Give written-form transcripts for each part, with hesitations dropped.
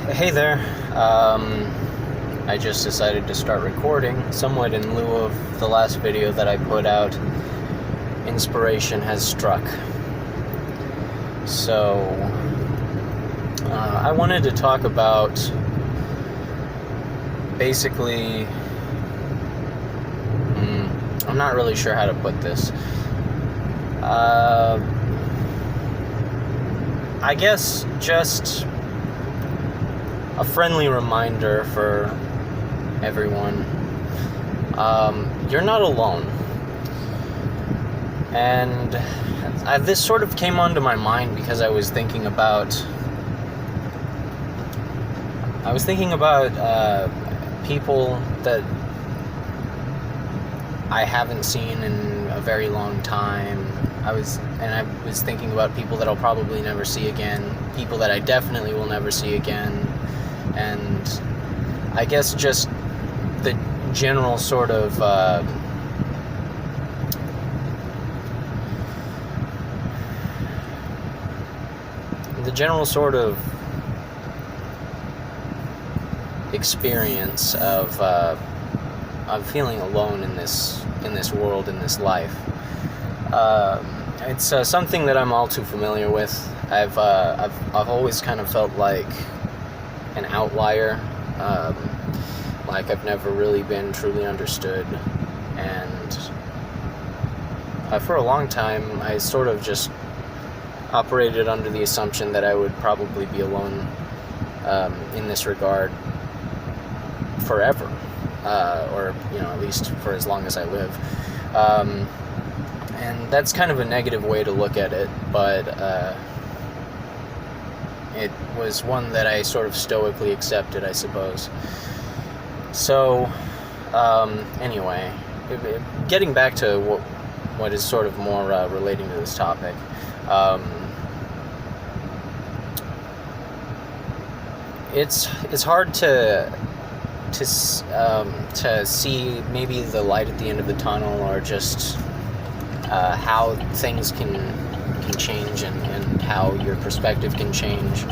Hey there. I just decided to start recording, somewhat in lieu of the last video that I put out. Inspiration has struck. So, I wanted to talk about basically, I'm not really sure how to put this. I guess just a friendly reminder for everyone. You're not alone. And this sort of came onto my mind because I was thinking about people that I haven't seen in a very long time. I was thinking about people that I'll probably never see again, people that I definitely will never see again, and I guess just the general sort of experience of feeling alone in this world, in this life. It's something that I'm all too familiar with. I've always kind of felt like an outlier, like I've never really been truly understood, and for a long time I sort of just operated under the assumption that I would probably be alone in this regard forever, or at least for as long as I live. And that's kind of a negative way to look at it, but it was one that I sort of stoically accepted, I suppose. So, anyway, getting back to what is sort of more relating to this topic, it's hard to see maybe the light at the end of the tunnel, or just how things can change, and how your perspective can change,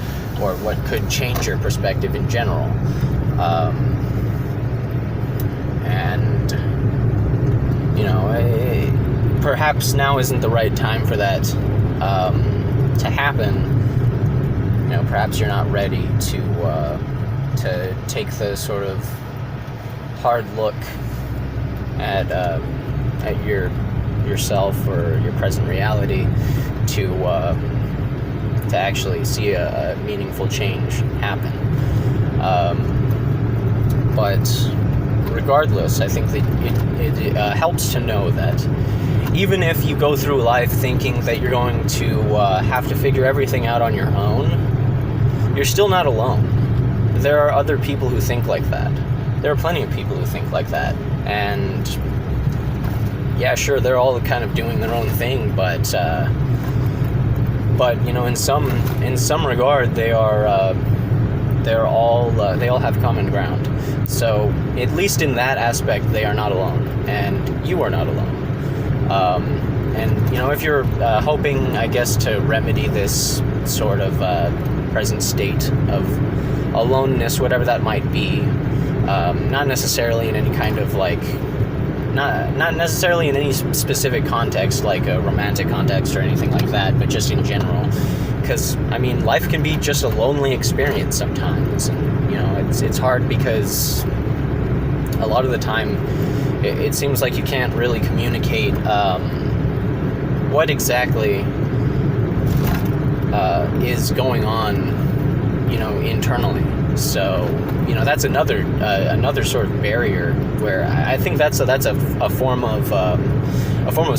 or what could change your perspective in general. Perhaps now isn't the right time for that to happen. Perhaps you're not ready to take the sort of hard look at yourself or your present reality to actually see a meaningful change happen. But regardless, I think that it helps to know that even if you go through life thinking that you're going to have to figure everything out on your own, you're still not alone. There are other people who think like that. There are plenty of people who think like that. And yeah, sure, they're all kind of doing their own thing, but in some regard, they all have common ground. So at least in that aspect, they are not alone, and you are not alone. If you're hoping, I guess, to remedy this sort of present state of aloneness, whatever that might be, not necessarily in any kind of not necessarily in any specific context, like a romantic context or anything like that, but just in general. Because, life can be just a lonely experience sometimes. And, it's hard because a lot of the time it seems like you can't really communicate what exactly is going on, internally. So, that's another sort of barrier where I think that's a form of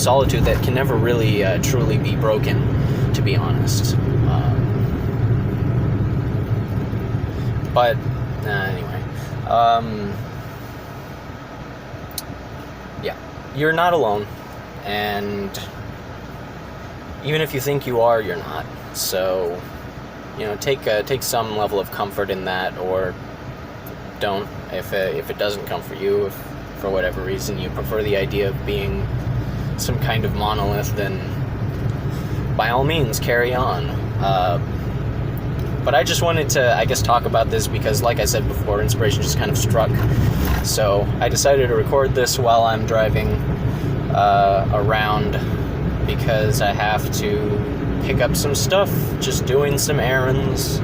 solitude that can never really truly be broken, to be honest. But anyway, yeah, you're not alone, and even if you think you are, you're not. So, take some level of comfort in that, or don't if it doesn't comfort you. If for whatever reason you prefer the idea of being some kind of monolith, then by all means carry on. But I just wanted to, I guess, talk about this because, like I said before, inspiration just kind of struck. So I decided to record this while I'm driving around because I have to pick up some stuff, just doing some errands.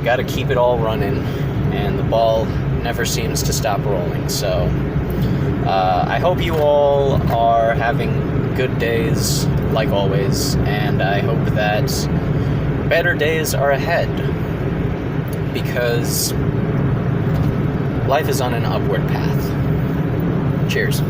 Got to keep it all running, and the ball never seems to stop rolling. So I hope you all are having good days, like always, and I hope that better days are ahead, because life is on an upward path. Cheers.